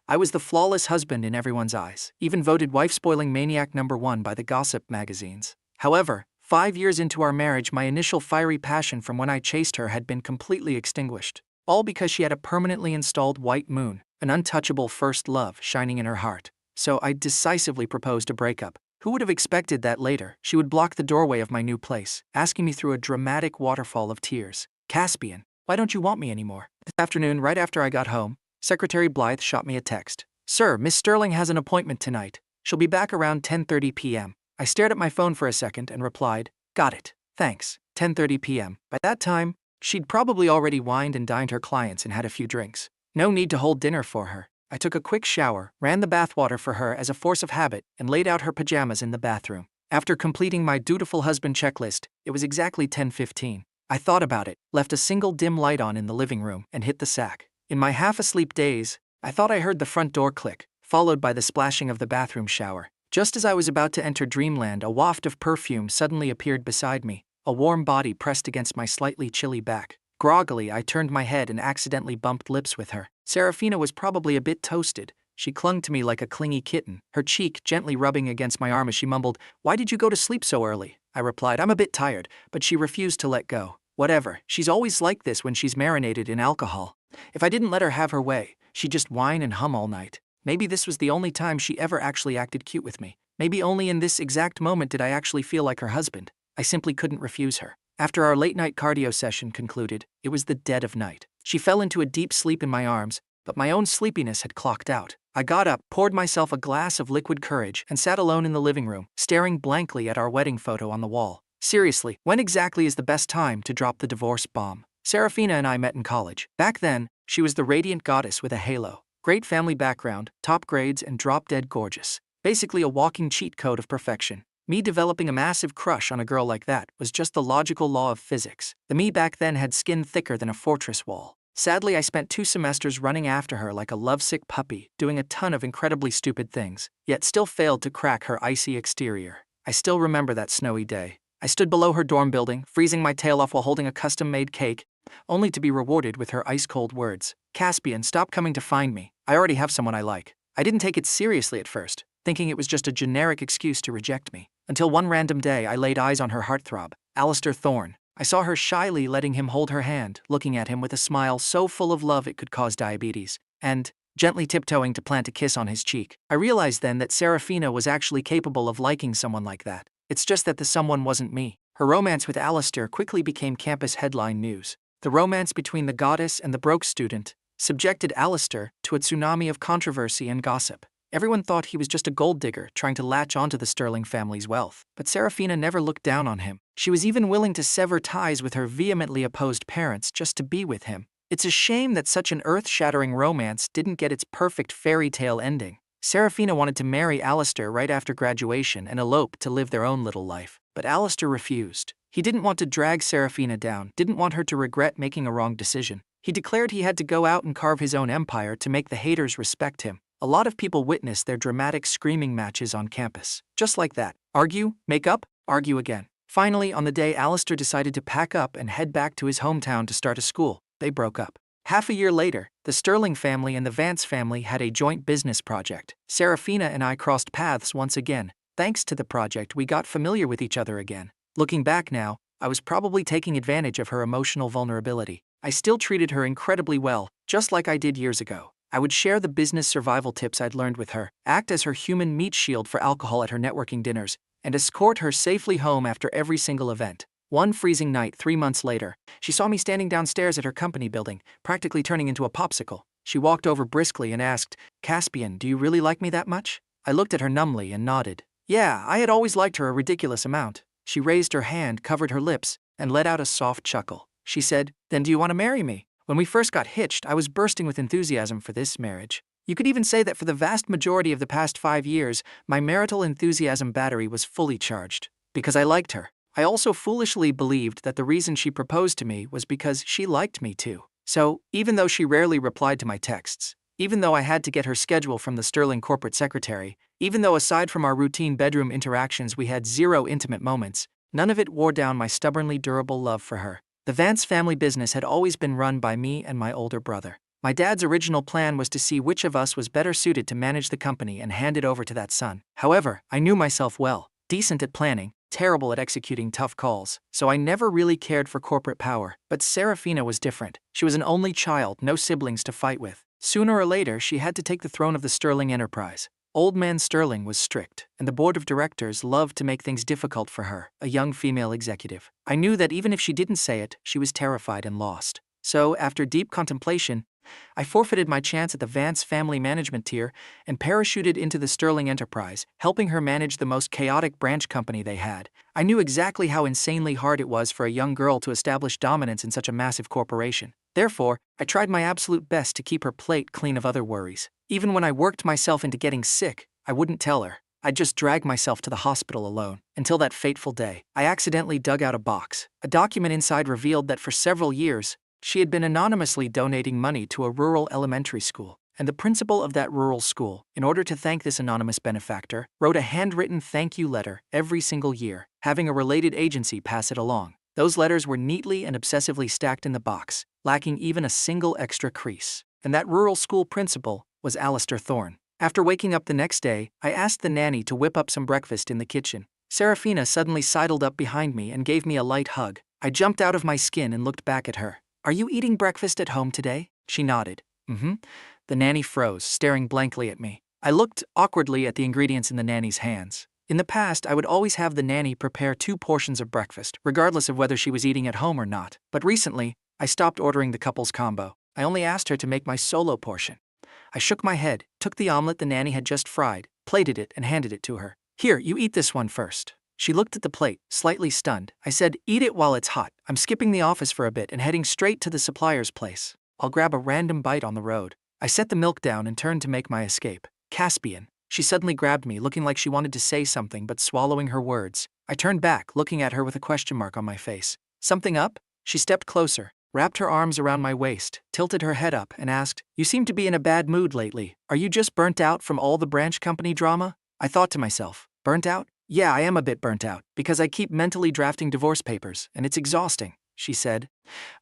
I was the flawless husband in everyone's eyes, even voted wife-spoiling maniac #1 by the gossip magazines. However, 5 years into our marriage, my initial fiery passion from when I chased her had been completely extinguished. All because she had a permanently installed white moon, an untouchable first love shining in her heart. So I decisively proposed a breakup. Who would have expected that later she would block the doorway of my new place, asking me through a dramatic waterfall of tears, "Caspian, why don't you want me anymore?" This afternoon, right after I got home, Secretary Blythe shot me a text. "Sir, Miss Sterling has an appointment tonight. She'll be back around 10:30 p.m. I stared at my phone for a second and replied, "Got it. Thanks. 10:30 p.m. By that time, she'd probably already wined and dined her clients and had a few drinks. No need to hold dinner for her. I took a quick shower, ran the bathwater for her as a force of habit, and laid out her pajamas in the bathroom. After completing my dutiful husband checklist, it was exactly 10:15. I thought about it, left a single dim light on in the living room, and hit the sack. In my half-asleep daze, I thought I heard the front door click, followed by the splashing of the bathroom shower. Just as I was about to enter dreamland, a waft of perfume suddenly appeared beside me, a warm body pressed against my slightly chilly back. Groggily, I turned my head and accidentally bumped lips with her. Serafina was probably a bit toasted. She clung to me like a clingy kitten, her cheek gently rubbing against my arm as she mumbled, "Why did you go to sleep so early?" I replied, "I'm a bit tired," but she refused to let go. Whatever, she's always like this when she's marinated in alcohol. If I didn't let her have her way, she'd just whine and hum all night. Maybe this was the only time she ever actually acted cute with me. Maybe only in this exact moment did I actually feel like her husband. I simply couldn't refuse her. After our late-night cardio session concluded, it was the dead of night. She fell into a deep sleep in my arms, but my own sleepiness had clocked out. I got up, poured myself a glass of liquid courage, and sat alone in the living room, staring blankly at our wedding photo on the wall. Seriously, when exactly is the best time to drop the divorce bomb? Serafina and I met in college. Back then, she was the radiant goddess with a halo. Great family background, top grades, and drop-dead gorgeous. Basically a walking cheat code of perfection. Me developing a massive crush on a girl like that was just the logical law of physics. The me back then had skin thicker than a fortress wall. Sadly, I spent 2 semesters running after her like a lovesick puppy, doing a ton of incredibly stupid things, yet still failed to crack her icy exterior. I still remember that snowy day. I stood below her dorm building, freezing my tail off while holding a custom-made cake, only to be rewarded with her ice-cold words. "Caspian, stop coming to find me. I already have someone I like." I didn't take it seriously at first, thinking it was just a generic excuse to reject me. Until one random day I laid eyes on her heartthrob, Alistair Thorne. I saw her shyly letting him hold her hand, looking at him with a smile so full of love it could cause diabetes, and gently tiptoeing to plant a kiss on his cheek. I realized then that Serafina was actually capable of liking someone like that. It's just that the someone wasn't me. Her romance with Alistair quickly became campus headline news. The romance between the goddess and the broke student subjected Alistair to a tsunami of controversy and gossip. Everyone thought he was just a gold digger trying to latch onto the Sterling family's wealth. But Serafina never looked down on him. She was even willing to sever ties with her vehemently opposed parents just to be with him. It's a shame that such an earth-shattering romance didn't get its perfect fairy tale ending. Serafina wanted to marry Alistair right after graduation and elope to live their own little life. But Alistair refused. He didn't want to drag Serafina down, didn't want her to regret making a wrong decision. He declared he had to go out and carve his own empire to make the haters respect him. A lot of people witnessed their dramatic screaming matches on campus. Just like that. Argue, make up, argue again. Finally, on the day Alistair decided to pack up and head back to his hometown to start a school, they broke up. Half a year later, the Sterling family and the Vance family had a joint business project. Serafina and I crossed paths once again. Thanks to the project, we got familiar with each other again. Looking back now, I was probably taking advantage of her emotional vulnerability. I still treated her incredibly well, just like I did years ago. I would share the business survival tips I'd learned with her, act as her human meat shield for alcohol at her networking dinners, and escort her safely home after every single event. One freezing night 3 months later, she saw me standing downstairs at her company building, practically turning into a popsicle. She walked over briskly and asked, "Caspian, do you really like me that much?" I looked at her numbly and nodded. Yeah, I had always liked her a ridiculous amount. She raised her hand, covered her lips, and let out a soft chuckle. She said, "Then do you want to marry me?" When we first got hitched, I was bursting with enthusiasm for this marriage. You could even say that for the vast majority of the past 5 years, my marital enthusiasm battery was fully charged. Because I liked her. I also foolishly believed that the reason she proposed to me was because she liked me too. So, even though she rarely replied to my texts, even though I had to get her schedule from the Sterling corporate secretary, even though aside from our routine bedroom interactions we had 0 intimate moments, none of it wore down my stubbornly durable love for her. The Vance family business had always been run by me and my older brother. My dad's original plan was to see which of us was better suited to manage the company and hand it over to that son. However, I knew myself well, decent at planning, terrible at executing tough calls, so I never really cared for corporate power. But Serafina was different. She was an only child, no siblings to fight with. Sooner or later, she had to take the throne of the Sterling enterprise. Old man Sterling was strict, and the board of directors loved to make things difficult for her, a young female executive. I knew that even if she didn't say it, she was terrified and lost. So, after deep contemplation, I forfeited my chance at the Vance family management tier and parachuted into the Sterling enterprise, helping her manage the most chaotic branch company they had. I knew exactly how insanely hard it was for a young girl to establish dominance in such a massive corporation. Therefore, I tried my absolute best to keep her plate clean of other worries. Even when I worked myself into getting sick, I wouldn't tell her. I'd just drag myself to the hospital alone. Until that fateful day, I accidentally dug out a box. A document inside revealed that for several years, she had been anonymously donating money to a rural elementary school, and the principal of that rural school, in order to thank this anonymous benefactor, wrote a handwritten thank you letter every single year, having a related agency pass it along. Those letters were neatly and obsessively stacked in the box, lacking even a single extra crease. And that rural school principal was Alistair Thorne. After waking up the next day, I asked the nanny to whip up some breakfast in the kitchen. Serafina suddenly sidled up behind me and gave me a light hug. I jumped out of my skin and looked back at her. "Are you eating breakfast at home today?" She nodded. "Mm-hmm." The nanny froze, staring blankly at me. I looked awkwardly at the ingredients in the nanny's hands. In the past, I would always have the nanny prepare 2 portions of breakfast, regardless of whether she was eating at home or not. But recently, I stopped ordering the couple's combo. I only asked her to make my solo portion. I shook my head, took the omelet the nanny had just fried, plated it, and handed it to her. "Here, you eat this one first." She looked at the plate, slightly stunned. I said, "Eat it while it's hot. I'm skipping the office for a bit and heading straight to the supplier's place. I'll grab a random bite on the road." I set the milk down and turned to make my escape. "Caspian." She suddenly grabbed me, looking like she wanted to say something but swallowing her words. I turned back, looking at her with a question mark on my face. "Something up?" She stepped closer, wrapped her arms around my waist, tilted her head up, and asked, "You seem to be in a bad mood lately. Are you just burnt out from all the branch company drama?" I thought to myself, burnt out? Yeah, I am a bit burnt out, because I keep mentally drafting divorce papers, and it's exhausting, she said.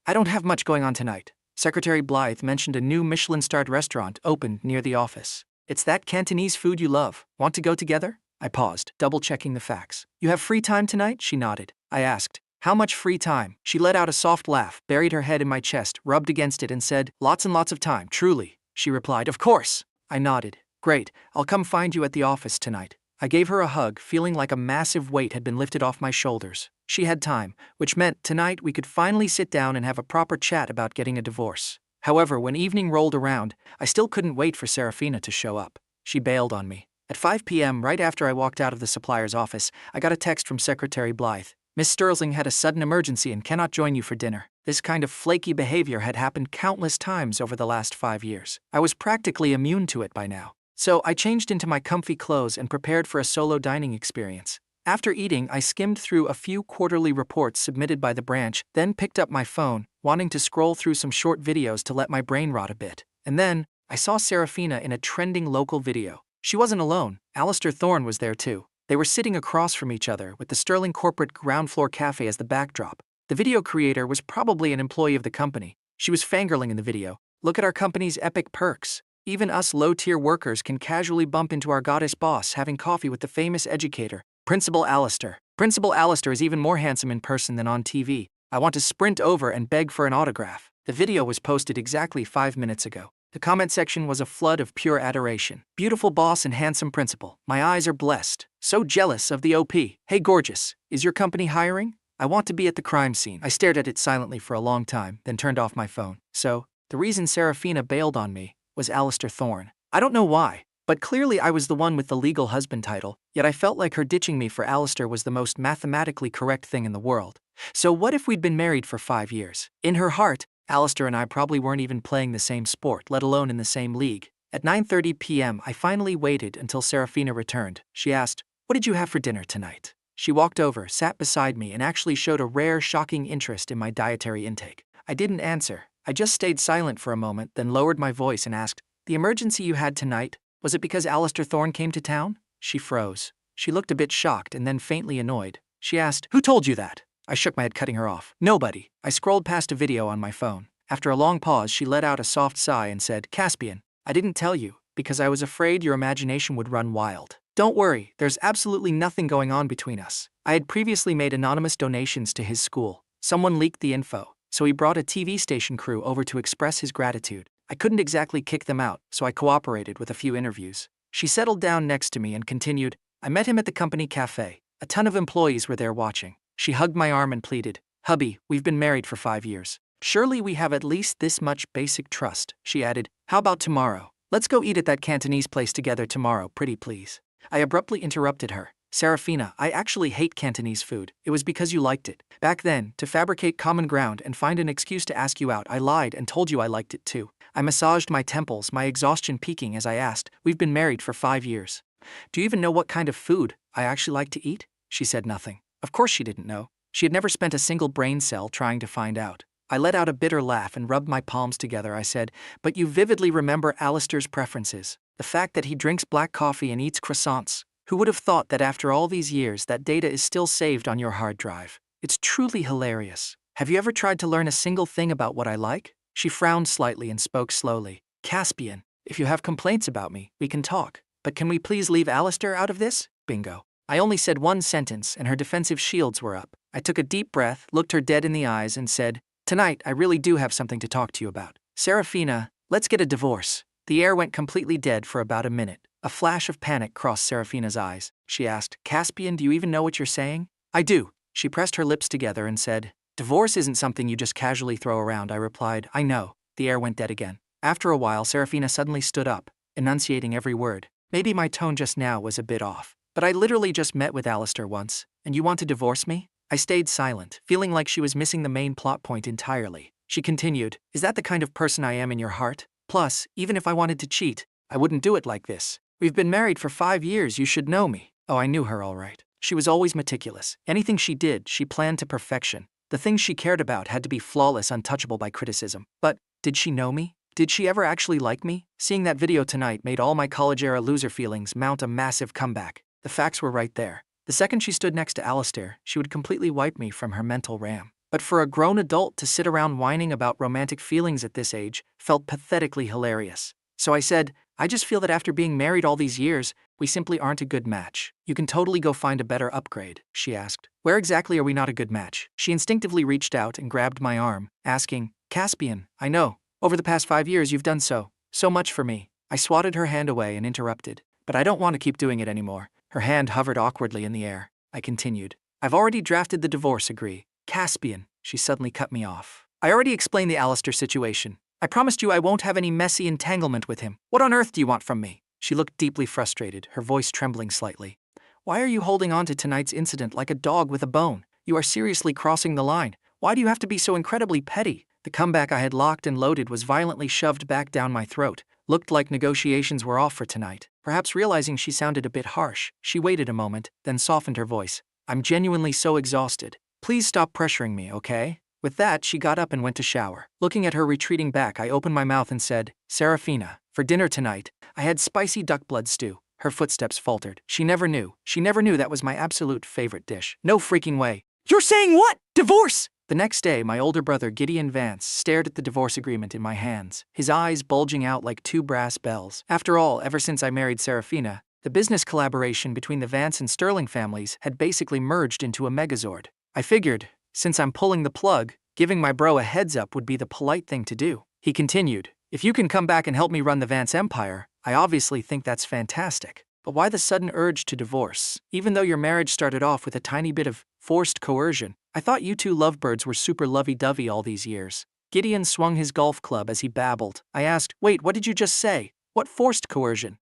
"I don't have much going on tonight. Secretary Blythe mentioned a new Michelin-starred restaurant opened near the office. It's that Cantonese food you love. Want to go together?" I paused, double-checking the facts. "You have free time tonight?" She nodded. I asked, "How much free time?" She let out a soft laugh, buried her head in my chest, rubbed against it, and said, "Lots and lots of time, truly." She replied, "Of course." I nodded. "Great, I'll come find you at the office tonight." I gave her a hug, feeling like a massive weight had been lifted off my shoulders. She had time, which meant tonight we could finally sit down and have a proper chat about getting a divorce. However, when evening rolled around, I still couldn't wait for Serafina to show up. She bailed on me. At 5 p.m., right after I walked out of the supplier's office, I got a text from Secretary Blythe. "Miss Sterling had a sudden emergency and cannot join you for dinner." This kind of flaky behavior had happened countless times over the last 5 years. I was practically immune to it by now. So I changed into my comfy clothes and prepared for a solo dining experience. After eating, I skimmed through a few quarterly reports submitted by the branch, then picked up my phone, wanting to scroll through some short videos to let my brain rot a bit. And then, I saw Serafina in a trending local video. She wasn't alone. Alistair Thorne was there too. They were sitting across from each other, with the Sterling corporate ground floor cafe as the backdrop. The video creator was probably an employee of the company. She was fangirling in the video. "Look at our company's epic perks. Even us low-tier workers can casually bump into our goddess boss having coffee with the famous educator, Principal Alistair. Principal Alistair is even more handsome in person than on TV. I want to sprint over and beg for an autograph." The video was posted exactly 5 minutes ago. The comment section was a flood of pure adoration. "Beautiful boss and handsome principal. My eyes are blessed. So jealous of the OP. Hey gorgeous, is your company hiring? I want to be at the crime scene." I stared at it silently for a long time, then turned off my phone. So, the reason Serafina bailed on me was Alistair Thorne. I don't know why, but clearly I was the one with the legal husband title, yet I felt like her ditching me for Alistair was the most mathematically correct thing in the world. So what if we'd been married for 5 years? In her heart, Alistair and I probably weren't even playing the same sport, let alone in the same league. At 9:30 p.m., I finally waited until Serafina returned. She asked, "What did you have for dinner tonight?" She walked over, sat beside me, and actually showed a rare, shocking interest in my dietary intake. I didn't answer. I just stayed silent for a moment, then lowered my voice and asked, "The emergency you had tonight, was it because Alistair Thorne came to town?" She froze. She looked a bit shocked and then faintly annoyed. She asked, "Who told you that?" I shook my head, cutting her off. "Nobody." I scrolled past a video on my phone. After a long pause, she let out a soft sigh and said, Caspian, I didn't tell you, because I was afraid your imagination would run wild. Don't worry, there's absolutely nothing going on between us. I had previously made anonymous donations to his school. Someone leaked the info, so he brought a TV station crew over to express his gratitude. I couldn't exactly kick them out, so I cooperated with a few interviews. She settled down next to me and continued, I met him at the company cafe. A ton of employees were there watching. She hugged my arm and pleaded, Hubby, we've been married for 5 years. Surely we have at least this much basic trust, she added. How about tomorrow? Let's go eat at that Cantonese place together tomorrow, pretty please. I abruptly interrupted her. Serafina, I actually hate Cantonese food. It was because you liked it. Back then, to fabricate common ground and find an excuse to ask you out, I lied and told you I liked it too. I massaged my temples, my exhaustion peaking as I asked, We've been married for 5 years. Do you even know what kind of food I actually like to eat? She said nothing. Of course she didn't know. She had never spent a single brain cell trying to find out. I let out a bitter laugh and rubbed my palms together. I said, But you vividly remember Alistair's preferences. The fact that he drinks black coffee and eats croissants. Who would have thought that after all these years that data is still saved on your hard drive? It's truly hilarious. Have you ever tried to learn a single thing about what I like? She frowned slightly and spoke slowly. Caspian, if you have complaints about me, we can talk. But can we please leave Alistair out of this? Bingo. I only said one sentence and her defensive shields were up. I took a deep breath, looked her dead in the eyes and said, Tonight, I really do have something to talk to you about. Serafina, let's get a divorce. The air went completely dead for about a minute. A flash of panic crossed Serafina's eyes. She asked, Caspian, do you even know what you're saying? I do. She pressed her lips together and said, Divorce isn't something you just casually throw around. I replied, I know. The air went dead again. After a while, Serafina suddenly stood up, enunciating every word. Maybe my tone just now was a bit off. But I literally just met with Alistair once, and you want to divorce me? I stayed silent, feeling like she was missing the main plot point entirely. She continued, Is that the kind of person I am in your heart? Plus, even if I wanted to cheat, I wouldn't do it like this. We've been married for 5 years, you should know me. Oh, I knew her all right. She was always meticulous. Anything she did, she planned to perfection. The things she cared about had to be flawless, untouchable by criticism. But, did she know me? Did she ever actually like me? Seeing that video tonight made all my college-era loser feelings mount a massive comeback. The facts were right there. The second she stood next to Alistair, she would completely wipe me from her mental RAM. But for a grown adult to sit around whining about romantic feelings at this age felt pathetically hilarious. So I said, I just feel that after being married all these years, we simply aren't a good match. You can totally go find a better upgrade, she asked. Where exactly are we not a good match? She instinctively reached out and grabbed my arm, asking, Caspian, I know. Over the past 5 years you've done so much for me. I swatted her hand away and interrupted. But I don't want to keep doing it anymore. Her hand hovered awkwardly in the air. I continued. I've already drafted the divorce agree. Caspian, she suddenly cut me off. I already explained the Alistair situation. I promised you I won't have any messy entanglement with him. What on earth do you want from me? She looked deeply frustrated, her voice trembling slightly. Why are you holding on to tonight's incident like a dog with a bone? You are seriously crossing the line. Why do you have to be so incredibly petty? The comeback I had locked and loaded was violently shoved back down my throat. Looked like negotiations were off for tonight. Perhaps realizing she sounded a bit harsh, she waited a moment, then softened her voice. I'm genuinely so exhausted. Please stop pressuring me, okay? With that, she got up and went to shower. Looking at her retreating back, I opened my mouth and said, Serafina, for dinner tonight, I had spicy duck blood stew. Her footsteps faltered. She never knew that was my absolute favorite dish. No freaking way. You're saying what? Divorce! The next day, my older brother Gideon Vance stared at the divorce agreement in my hands, his eyes bulging out like 2 brass bells. After all, ever since I married Serafina, the business collaboration between the Vance and Sterling families had basically merged into a megazord. I figured, since I'm pulling the plug, giving my bro a heads up would be the polite thing to do. He continued, If you can come back and help me run the Vance empire, I obviously think that's fantastic. But why the sudden urge to divorce? Even though your marriage started off with a tiny bit of forced coercion, I thought you two lovebirds were super lovey-dovey all these years. Gideon swung his golf club as he babbled. I asked, Wait, what did you just say? What forced coercion?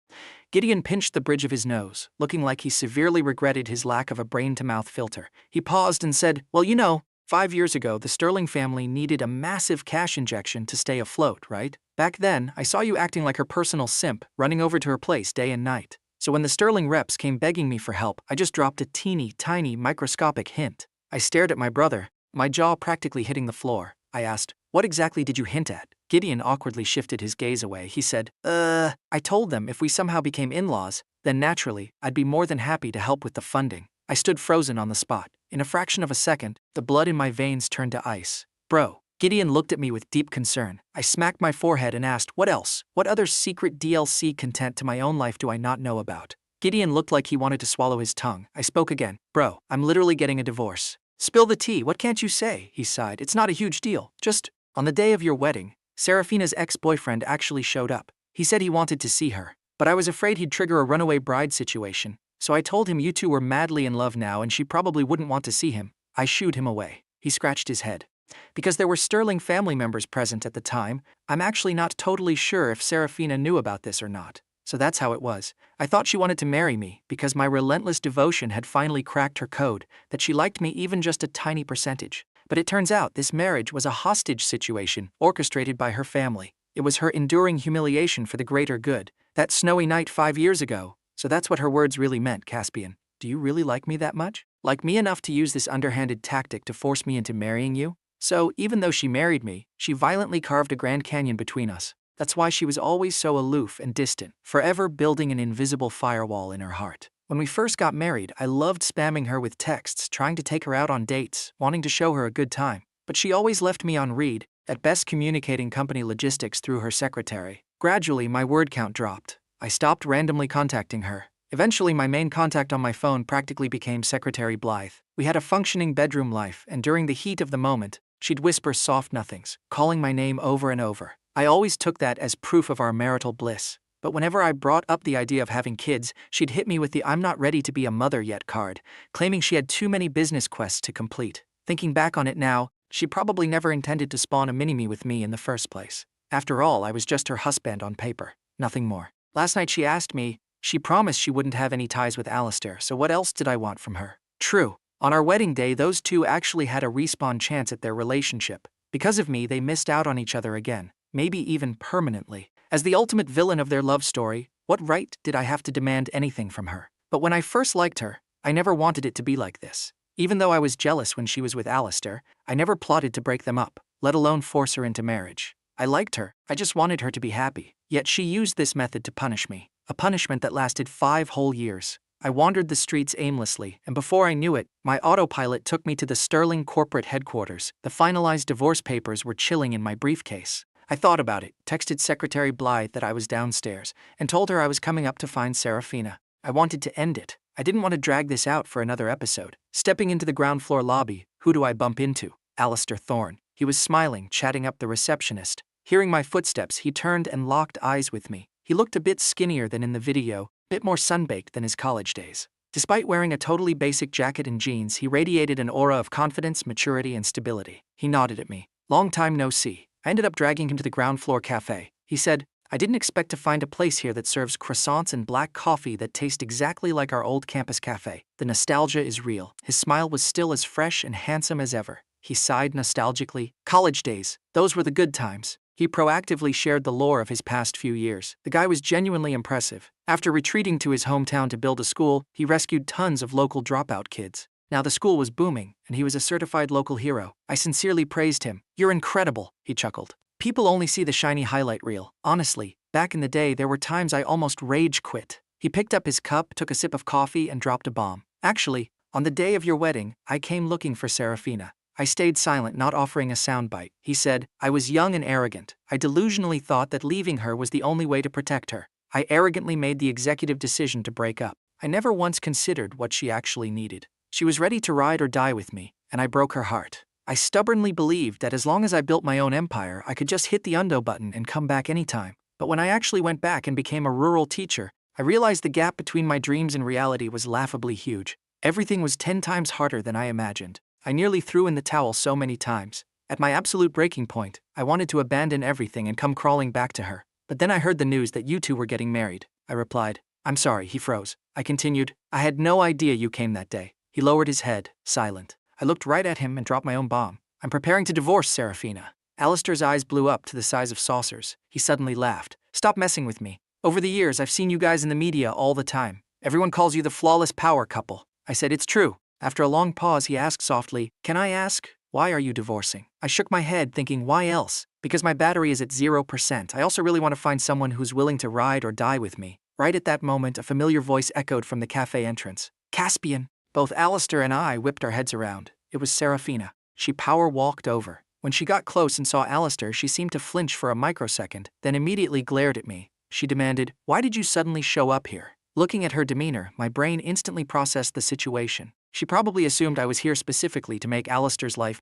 Gideon pinched the bridge of his nose, looking like he severely regretted his lack of a brain-to-mouth filter. He paused and said, Well, 5 years ago, the Sterling family needed a massive cash injection to stay afloat, right? Back then, I saw you acting like her personal simp, running over to her place day and night. So when the Sterling reps came begging me for help, I just dropped a teeny, tiny, microscopic hint. I stared at my brother, my jaw practically hitting the floor. I asked, What exactly did you hint at? Gideon awkwardly shifted his gaze away. He said, I told them if we somehow became in-laws, then naturally, I'd be more than happy to help with the funding. I stood frozen on the spot. In a fraction of a second, the blood in my veins turned to ice. Bro, Gideon looked at me with deep concern. I smacked my forehead and asked, what else? What other secret DLC content to my own life do I not know about? Gideon looked like he wanted to swallow his tongue. I spoke again. Bro, I'm literally getting a divorce. Spill the tea, what can't you say? He sighed. It's not a huge deal. Just, on the day of your wedding, Serafina's ex-boyfriend actually showed up. He said he wanted to see her, but I was afraid he'd trigger a runaway bride situation, so I told him you two were madly in love now and she probably wouldn't want to see him. I shooed him away. He scratched his head. Because there were sterling family members present at the time, I'm actually not totally sure if Serafina knew about this or not. So that's how it was. I thought she wanted to marry me because my relentless devotion had finally cracked her code, that she liked me even just a tiny percentage. But it turns out this marriage was a hostage situation orchestrated by her family. It was her enduring humiliation for the greater good. That snowy night 5 years ago. So that's what her words really meant, Caspian. Do you really like me that much? Like me enough to use this underhanded tactic to force me into marrying you? So, even though she married me, she violently carved a Grand Canyon between us. That's why she was always so aloof and distant, forever building an invisible firewall in her heart. When we first got married, I loved spamming her with texts, trying to take her out on dates, wanting to show her a good time. But she always left me on read, at best communicating company logistics through her secretary. Gradually, my word count dropped. I stopped randomly contacting her. Eventually, my main contact on my phone practically became Secretary Blythe. We had a functioning bedroom life, and during the heat of the moment, she'd whisper soft nothings, calling my name over and over. I always took that as proof of our marital bliss. But whenever I brought up the idea of having kids, she'd hit me with the "I'm not ready to be a mother yet" card, claiming she had too many business quests to complete. Thinking back on it now, she probably never intended to spawn a mini-me with me in the first place. After all, I was just her husband on paper, nothing more. Last night she asked me, she promised she wouldn't have any ties with Alistair, so what else did I want from her? True. On our wedding day, those two actually had a respawn chance at their relationship. Because of me, they missed out on each other again, maybe even permanently. As the ultimate villain of their love story, what right did I have to demand anything from her? But when I first liked her, I never wanted it to be like this. Even though I was jealous when she was with Alistair, I never plotted to break them up, let alone force her into marriage. I liked her, I just wanted her to be happy. Yet she used this method to punish me, a punishment that lasted 5 whole years. I wandered the streets aimlessly, and before I knew it, my autopilot took me to the Sterling corporate headquarters. The finalized divorce papers were chilling in my briefcase. I thought about it, texted Secretary Blythe that I was downstairs, and told her I was coming up to find Serafina. I wanted to end it. I didn't want to drag this out for another episode. Stepping into the ground floor lobby, who do I bump into? Alistair Thorne. He was smiling, chatting up the receptionist. Hearing my footsteps, he turned and locked eyes with me. He looked a bit skinnier than in the video, a bit more sunbaked than his college days. Despite wearing a totally basic jacket and jeans, he radiated an aura of confidence, maturity, and stability. He nodded at me. Long time no see. I ended up dragging him to the ground floor cafe. He said, I didn't expect to find a place here that serves croissants and black coffee that taste exactly like our old campus cafe. The nostalgia is real. His smile was still as fresh and handsome as ever. He sighed nostalgically. College days. Those were the good times. He proactively shared the lore of his past few years. The guy was genuinely impressive. After retreating to his hometown to build a school, he rescued tons of local dropout kids. Now the school was booming, and he was a certified local hero. I sincerely praised him. You're incredible, he chuckled. People only see the shiny highlight reel. Honestly, back in the day, there were times I almost rage quit. He picked up his cup, took a sip of coffee, and dropped a bomb. Actually, on the day of your wedding, I came looking for Serafina. I stayed silent, not offering a soundbite. He said, I was young and arrogant. I delusionally thought that leaving her was the only way to protect her. I arrogantly made the executive decision to break up. I never once considered what she actually needed. She was ready to ride or die with me, and I broke her heart. I stubbornly believed that as long as I built my own empire, I could just hit the undo button and come back anytime. But when I actually went back and became a rural teacher, I realized the gap between my dreams and reality was laughably huge. Everything was 10 times harder than I imagined. I nearly threw in the towel so many times. At my absolute breaking point, I wanted to abandon everything and come crawling back to her. But then I heard the news that you two were getting married. I replied. I'm sorry, he froze. I continued. I had no idea you came that day. He lowered his head, silent. I looked right at him and dropped my own bomb. I'm preparing to divorce Serafina. Alistair's eyes blew up to the size of saucers. He suddenly laughed. Stop messing with me. Over the years, I've seen you guys in the media all the time. Everyone calls you the flawless power couple. I said, it's true. After a long pause, he asked softly, can I ask, why are you divorcing? I shook my head, thinking, why else? Because my battery is at 0%. I also really want to find someone who's willing to ride or die with me. Right at that moment, a familiar voice echoed from the cafe entrance. Caspian. Both Alistair and I whipped our heads around. It was Serafina. She power walked over. When she got close and saw Alistair, she seemed to flinch for a microsecond, then immediately glared at me. She demanded, "Why did you suddenly show up here?" Looking at her demeanor, my brain instantly processed the situation. She probably assumed I was here specifically to make Alistair's life